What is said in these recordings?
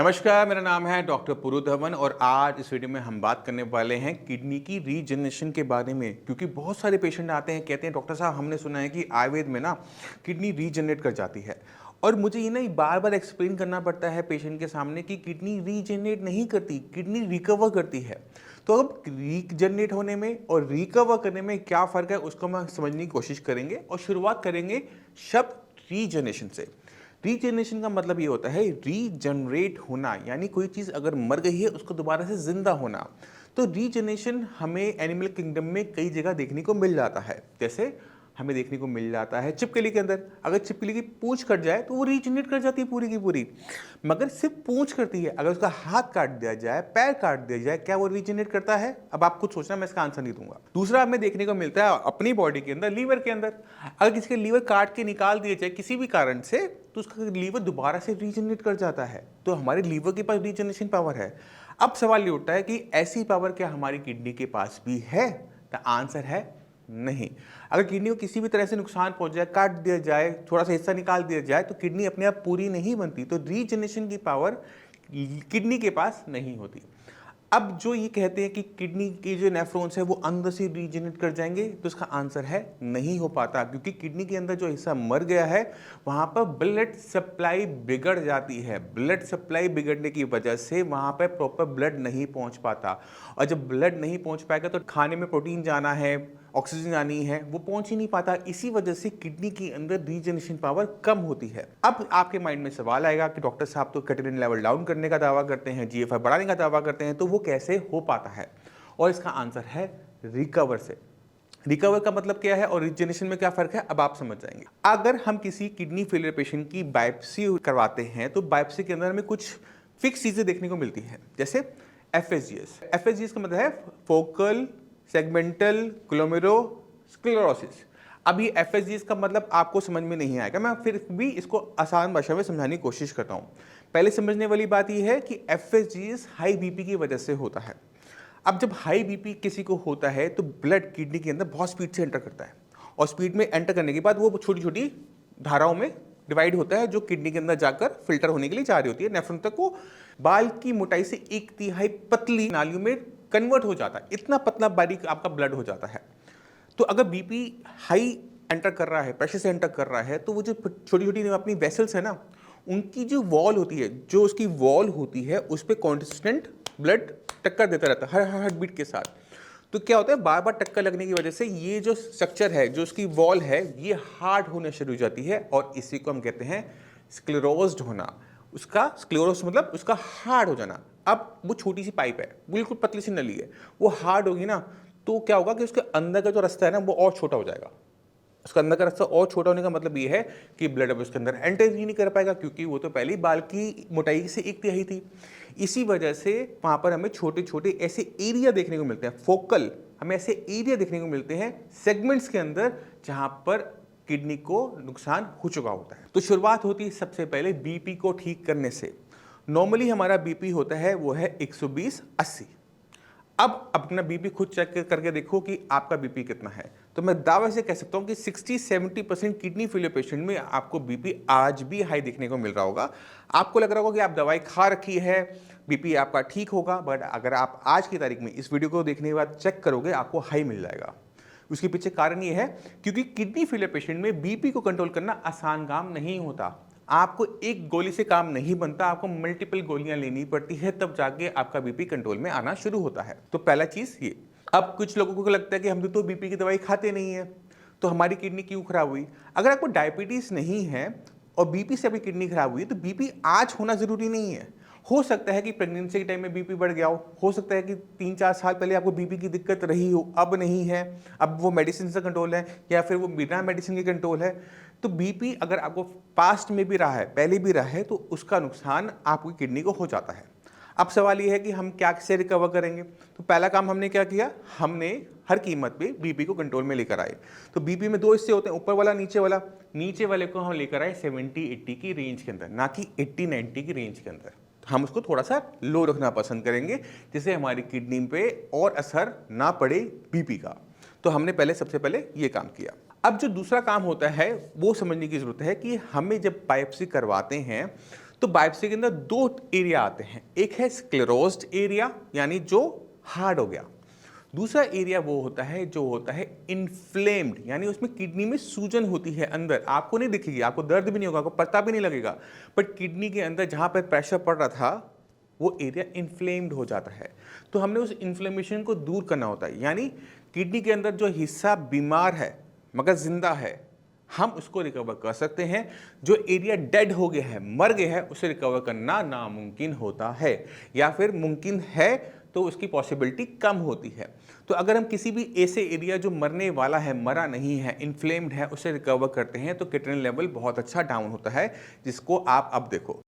नमस्कार, मेरा नाम है डॉक्टर पुरु धवन और आज इस वीडियो में हम बात करने वाले हैं किडनी की रीजनरेशन के बारे में। क्योंकि बहुत सारे पेशेंट आते हैं, कहते हैं डॉक्टर साहब हमने सुना है कि आयुर्वेद में ना किडनी रीजनरेट कर जाती है। और मुझे ये ना बार बार एक्सप्लेन करना पड़ता है पेशेंट के सामने कि किडनी रीजनरेट नहीं करती, किडनी रिकवर करती है। तो अब रीजनरेट होने में और रिकवर करने में क्या फ़र्क है उसको हम समझने की कोशिश करेंगे और शुरुआत करेंगे शब्द रीजनरेशन से। रीजनरेशन का मतलब ये होता है रीजनरेट होना, यानी कोई चीज़ अगर मर गई है उसको दोबारा से जिंदा होना। तो रीजनरेशन हमें एनिमल किंगडम में कई जगह देखने को मिल जाता है। जैसे हमें देखने को मिल जाता है छिपकली के अंदर, अगर छिपकली की पूंछ कट जाए तो वो रीजनरेट कर जाती है पूरी की पूरी। मगर सिर्फ पूंछ करती है, अगर उसका हाथ काट दिया जाए, पैर काट दिया जाए, क्या वो रीजनरेट करता है? अब आप खुद सोचना, मैं इसका आंसर नहीं दूंगा। दूसरा हमें देखने को मिलता है अपनी बॉडी के अंदर, लीवर के अंदर। अगर किसी का लीवर काट के निकाल दिया जाए किसी भी कारण से तो उसका लीवर दोबारा से रीजनरेट कर जाता है। तो हमारे लीवर के पास रीजनरेशन पावर है। अब सवाल ये उठता है कि ऐसी पावर क्या हमारी किडनी के पास भी है? द आंसर है नहीं। अगर किडनी को किसी भी तरह से नुकसान पहुंच जाए, काट दिया जाए, थोड़ा सा हिस्सा निकाल दिया जाए तो किडनी अपने आप पूरी नहीं बनती। तो रीजनरेशन की पावर किडनी के पास नहीं होती। अब जो ये कहते हैं कि किडनी के जो नेफ्रॉन्स है वो अंदर से रीजनरेट कर जाएंगे, तो इसका आंसर है नहीं हो पाता। क्योंकि किडनी के अंदर जो हिस्सा मर गया है वहाँ पर ब्लड सप्लाई बिगड़ जाती है। ब्लड सप्लाई बिगड़ने की वजह से वहाँ पर प्रॉपर ब्लड नहीं पहुँच पाता। और जब ब्लड नहीं पहुँच पाएगा तो खाने में प्रोटीन जाना है, ऑक्सीजन आनी है, वो पहुंच ही नहीं पाता। इसी वजह से किडनी के अंदर रीजनरेशन पावर कम होती है। अब आपके माइंड में सवाल आएगा कि डॉक्टर साहब तो क्रिएटिनिन लेवल डाउन करने का दावा करते हैं, जीएफआई बढ़ाने का दावा करते हैं, तो वो कैसे हो पाता है? और इसका आंसर है रिकवर से। रिकवर का मतलब क्या है और रीजनरेशन में क्या फर्क है, अब आप समझ जाएंगे। अगर हम किसी किडनी फेलियर पेशेंट की बायोप्सी करवाते हैं तो बायोप्सी के अंदर हमें कुछ फिक्स चीजें देखने को मिलती हैं, जैसे एफएसजीएस। एफएसजीएस का मतलब है फोकल सेगमेंटल ग्लोमेरुलोस्क्लेरोसिस। अब ये एफएसजीएस का मतलब आपको समझ में नहीं आएगा, मैं फिर भी इसको आसान भाषा में समझाने की कोशिश करता हूँ। पहले समझने वाली बात यह है कि एफएसजीएस हाई बीपी की वजह से होता है। अब जब हाई बीपी किसी को होता है तो ब्लड किडनी के अंदर बहुत स्पीड से एंटर करता है और स्पीड में एंटर करने के बाद वो छोटी छोटी धाराओं में डिवाइड होता है जो किडनी के अंदर जाकर फिल्टर होने के लिए जा रही होती है नेफ्रॉन तक। वो बाल की मोटाई से 1/3 पतली नालियों में कन्वर्ट हो जाता है, इतना पतला बारीक आपका ब्लड हो जाता है। तो अगर बीपी हाई एंटर कर रहा है, प्रेशर से एंटर कर रहा है, तो वो जो छोटी छोटी अपनी वेसल्स है ना, उनकी जो वॉल होती है, जो उसकी वॉल होती है उस पर कॉन्स्टेंट ब्लड टक्कर देता रहता है हर हार्ट बीट के साथ। तो क्या होता है, बार बार टक्कर लगने की वजह से ये जो स्ट्रक्चर है, जो उसकी वॉल है, ये हार्ड होने शुरू हो जाती है और इसी को हम कहते हैं स्क्लेरोज्ड होना। उसका स्क्लेरोस मतलब उसका हार्ड हो जाना। अब वो छोटी सी पाइप है, बिल्कुल पतली सी नली है, वो हार्ड होगी ना तो क्या होगा कि उसके अंदर का जो रास्ता है ना वो और छोटा हो जाएगा। उसका अंदर का रास्ता और छोटा होने का मतलब ये है कि ब्लड अब उसके अंदर एंटर ही नहीं कर पाएगा, क्योंकि वो तो पहले ही बाल की मोटाई से 1/3 थी। इसी वजह से वहाँ पर हमें छोटे छोटे ऐसे एरिया देखने को मिलते हैं, फोकल, हमें ऐसे एरिया देखने को मिलते हैं सेगमेंट्स के अंदर जहाँ पर किडनी को नुकसान हो चुका होता है। तो शुरुआत होती है सबसे पहले बीपी को ठीक करने से। नॉर्मली हमारा बीपी होता है वो है 120/80। अब अपना बीपी खुद चेक करके देखो कि आपका बीपी कितना है। तो मैं दावे से कह सकता हूं कि 60-70% किडनी फेलियर पेशेंट में आपको बीपी आज भी हाई देखने को मिल रहा होगा। आपको लग रहा होगा कि आप दवाई खा रखी है, बीपी आपका ठीक होगा, बट अगर आप आज की तारीख में इस वीडियो को देखने के बाद चेक करोगे आपको हाई मिल जाएगा। उसके पीछे कारण ये है क्योंकि किडनी फेलियर पेशेंट में बीपी को कंट्रोल करना आसान काम नहीं होता। आपको एक गोली से काम नहीं बनता, आपको मल्टीपल गोलियां लेनी पड़ती है, तब जाके आपका बीपी कंट्रोल में आना शुरू होता है। तो पहला चीज ये। अब कुछ लोगों को लगता है कि हम तो बीपी की दवाई खाते नहीं है, तो हमारी किडनी क्यों खराब हुई? अगर आपको डायबिटीज नहीं है और बीपी से आपकी किडनी खराब हुई तो बीपी आज होना जरूरी नहीं है। हो सकता है कि प्रेगनेंसी के टाइम में बीपी बढ़ गया हो सकता है कि 3-4 साल पहले आपको बीपी की दिक्कत रही हो, अब नहीं है, अब वो मेडिसिन से कंट्रोल है, या फिर वो बिना मेडिसिन के कंट्रोल है। तो बीपी अगर आपको पास्ट में भी रहा है, पहले भी रहा है, तो उसका नुकसान आपकी किडनी को हो जाता है। अब सवाल ये है कि हम क्या से रिकवर करेंगे? तो पहला काम हमने क्या किया, हमने हर कीमत पे बीपी को कंट्रोल में लेकर आए। तो बीपी में 2 हिस्से होते हैं, ऊपर वाला, नीचे वाला। नीचे वाले को हम लेकर आए 70-80 की रेंज के अंदर, ना कि 80-90 की रेंज के अंदर। हम उसको थोड़ा सा लो रखना पसंद करेंगे जिससे हमारी किडनी पे और असर ना पड़े बीपी का। तो हमने पहले सबसे पहले ये काम किया। अब जो दूसरा काम होता है वो समझने की जरूरत है कि हमें जब बायोप्सी करवाते हैं तो बायोप्सी के अंदर दो एरिया आते हैं, एक है स्क्लेरोज्ड एरिया यानी जो हार्ड हो गया, दूसरा एरिया वो होता है जो होता है इन्फ्लेम्ड यानी उसमें किडनी में सूजन होती है अंदर, आपको नहीं दिखेगी, आपको दर्द भी नहीं होगा, आपको पता भी नहीं लगेगा, बट किडनी के अंदर जहां पर प्रेशर पड़ रहा था वो एरिया इन्फ्लेम्ड हो जाता है। तो हमने उस इन्फ्लेमेशन को दूर करना होता है, यानी किडनी के अंदर जो हिस्सा बीमार है मगर जिंदा है हम उसको रिकवर कर सकते हैं। जो एरिया डेड हो गया है, मर गया है, उसे रिकवर करना नामुमकिन होता है, या फिर मुमकिन है तो उसकी पॉसिबिलिटी कम होती है। तो अगर हम किसी भी ऐसे एरिया जो मरने वाला है, मरा नहीं है, इन्फ्लेम्ड है, उसे रिकवर करते हैं तो किडनी लेवल बहुत अच्छा डाउन होता है, जिसको आप अब देखो।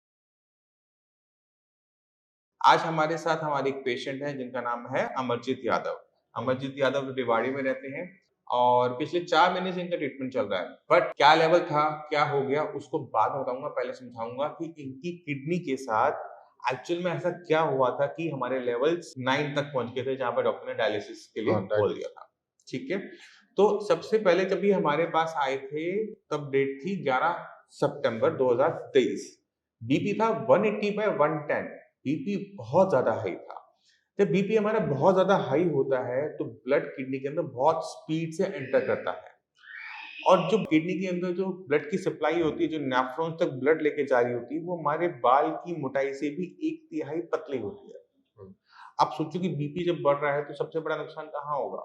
आज हमारे साथ हमारे एक पेशेंट हैं जिनका नाम है अमरजीत यादव। अमरजीत यादव रेवाड़ी में रहते हैं और पिछले 4 महीने से इनका ट्रीटमेंट चल रहा है। बट क्या लेवल था, क्या हो गया, उसको बाद में बताऊंगा। पहले समझाऊंगा कि इनकी किडनी के साथ एक्चुअल में ऐसा क्या हुआ था कि हमारे लेवल्स 9 तक पहुंच गए थे, जहां पर डॉक्टर ने डायलिसिस के लिए बोल दिया था। ठीक है, तो सबसे पहले जब ये हमारे पास आए थे तब डेट थी 11 सितंबर 2023। बीपी था 180/110, बीपी बहुत ज्यादा हाई था। जब बीपी हमारा बहुत ज्यादा हाई होता है तो ब्लड किडनी के अंदर बहुत स्पीड से एंटर करता है, और जो किडनी के अंदर जो ब्लड की सप्लाई होती है, जो नेफ्रॉन्स तक ब्लड लेके जा रही होती है, वो हमारे बाल की मोटाई से भी 1/3 पतली होती है। आप सोचो कि बीपी जब बढ़ रहा है तो सबसे बड़ा नुकसान कहाँ होगा?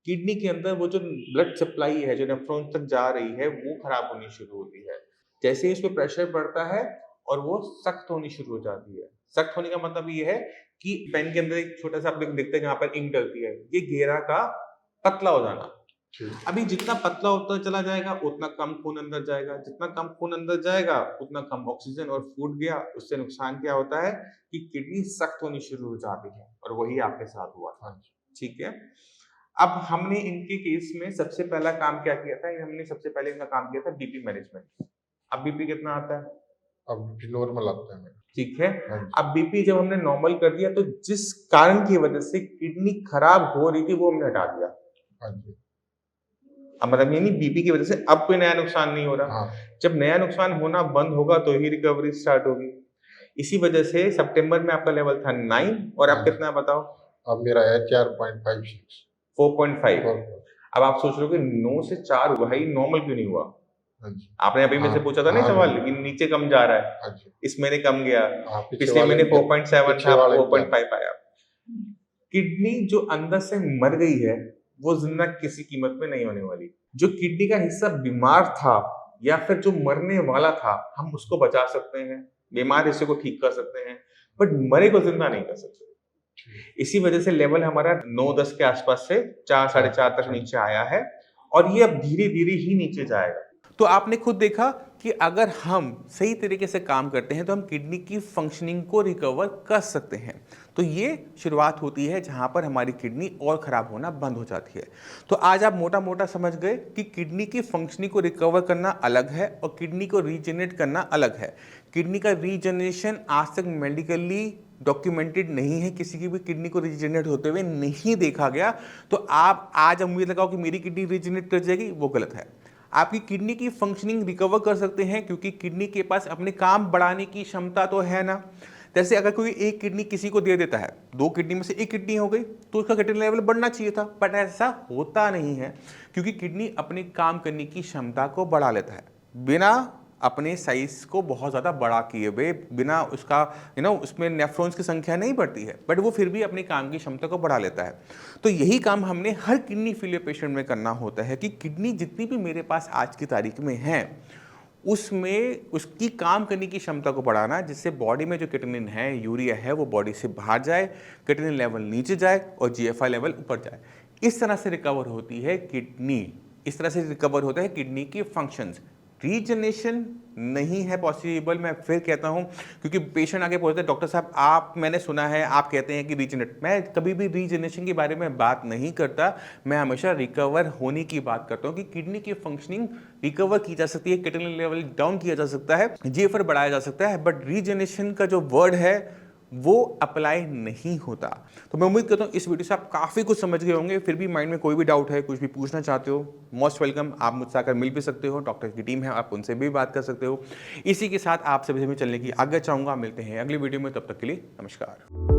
किडनी के अंदर वो जो ब्लड सप्लाई है, जो नेफ्रॉन्स तक जा रही है, वो खराब होनी शुरू होती है। जैसे ही उस पर प्रेशर बढ़ता है और वो सख्त होनी शुरू हो जाती है। सख्त होने का मतलब ये है कि पेन के अंदर एक छोटा सा आप देखते हैं जहां पर इंक डलती है, ये घेरा का पतला हो जाना। अभी जितना पतला होता चला जाएगा उतना कम खून अंदर जाएगा, जितना कम खून अंदर जाएगा उतना कम ऑक्सीजन, और फूट गया उससे नुकसान क्या होता है कि किडनी सख्त होनी शुरू हो जाती है, और वही आपके साथ हुआ था। ठीक है, अब हमने इनके केस में सबसे पहला काम क्या किया था, हमने सबसे पहले इनका काम किया था बीपी मैनेजमेंट। अब बीपी कितना आता है? अब नॉर्मल आता है। ठीक है, अब बीपी जब हमने नॉर्मल कर दिया तो जिस कारण की वजह से किडनी खराब हो रही थी वो हमने हटा दिया। अब मतलब ये नहीं बीपी की वजह से अब कोई नया नुकसान नहीं हो रहा। जब नया नुकसान होना बंद होगा तो ही रिकवरी स्टार्ट होगी। इसी वजह से सितंबर में आपका लेवल था 9 और आप कितना बताओ? अब मेरा है 4.56 4.5। अब आप सोच रहे हो कि 9 से 4 हुआ है, नॉर्मल क्यों नहीं हुआ? आपने अभी मेरे से पूछा था नहीं सवाल, लेकिन नीचे कम जा रहा है, इस महीने कम गया, पिछले महीने 4.7 था, 4.5 आया। किडनी जो अंदर से मर गई है वो जिंदा किसी कीमत में नहीं होने वाली। जो किडनी का हिस्सा बीमार था या फिर जो मरने वाला था, हम उसको बचा सकते हैं, बीमार हिस्से को ठीक कर सकते हैं, बट मरे को जिंदा नहीं कर सकते। इसी वजह से लेवल हमारा 9-10 के आसपास से 4-4.5 तक नीचे आया है, और ये अब धीरे धीरे ही नीचे जाएगा। तो आपने खुद देखा कि अगर हम सही तरीके से काम करते हैं तो हम किडनी की फंक्शनिंग को रिकवर कर सकते हैं। तो ये शुरुआत होती है जहां पर हमारी किडनी और खराब होना बंद हो जाती है। तो आज आप मोटा मोटा समझ गए कि किडनी की फंक्शनिंग को रिकवर करना अलग है और किडनी को रीजनरेट करना अलग है। किडनी का रीजनरेशन आज तक मेडिकली डॉक्यूमेंटेड नहीं है, किसी की भी किडनी को रीजनरेट होते हुए नहीं देखा गया। तो आप आज उम्मीद लगाओ कि मेरी किडनी रीजनरेट कर जाएगी, वो गलत है। आपकी किडनी की फंक्शनिंग रिकवर कर सकते हैं क्योंकि किडनी के पास अपने काम बढ़ाने की क्षमता तो है ना। जैसे अगर कोई एक किडनी किसी को दे देता है, 2 किडनी में से एक किडनी हो गई तो उसका किडनी लेवल बढ़ना चाहिए था, बट ऐसा होता नहीं है क्योंकि किडनी अपने काम करने की क्षमता को बढ़ा लेता है बिना अपने साइज को बहुत ज़्यादा बड़ा किए हुए, बिना उसका उसमें नेफ्रॉन्स की संख्या नहीं बढ़ती है, बट वो फिर भी अपने काम की क्षमता को बढ़ा लेता है। तो यही काम हमने हर किडनी फेलियर पेशेंट में करना होता है कि किडनी जितनी भी मेरे पास आज की तारीख में है उसमें उसकी काम करने की क्षमता को बढ़ाना, जिससे बॉडी में जो किटनिन है, यूरिया है, वो बॉडी से बाहर जाए, किटनिन लेवल नीचे जाए और जीएफआई लेवल ऊपर जाए। इस तरह से रिकवर होती है किडनी, इस तरह से रिकवर होता है किडनी के फंक्शंस। रीजनरेशन नहीं है पॉसिबल, मैं फिर कहता हूं, क्योंकि पेशेंट आगे पूछते हैं डॉक्टर साहब आप, मैंने सुना है आप कहते हैं कि रीजनरेट। मैं कभी भी रीजनरेशन के बारे में बात नहीं करता, मैं हमेशा रिकवर होने की बात करता हूं कि किडनी की फंक्शनिंग रिकवर की जा सकती है, किडनी लेवल डाउन किया जा सकता है, जीएफआर बढ़ाया जा सकता है, बट रीजनरेशन का जो वर्ड है वो अप्लाई नहीं होता। तो मैं उम्मीद करता हूँ इस वीडियो से आप काफ़ी कुछ समझ गए होंगे। फिर भी माइंड में कोई भी डाउट है, कुछ भी पूछना चाहते हो, मोस्ट वेलकम, आप मुझसे आकर मिल भी सकते हो। डॉक्टर की टीम है, आप उनसे भी बात कर सकते हो। इसी के साथ आप सभी से मैं चलने की आज्ञा चाहूँगा। मिलते हैं अगली वीडियो में, तब तक के लिए नमस्कार।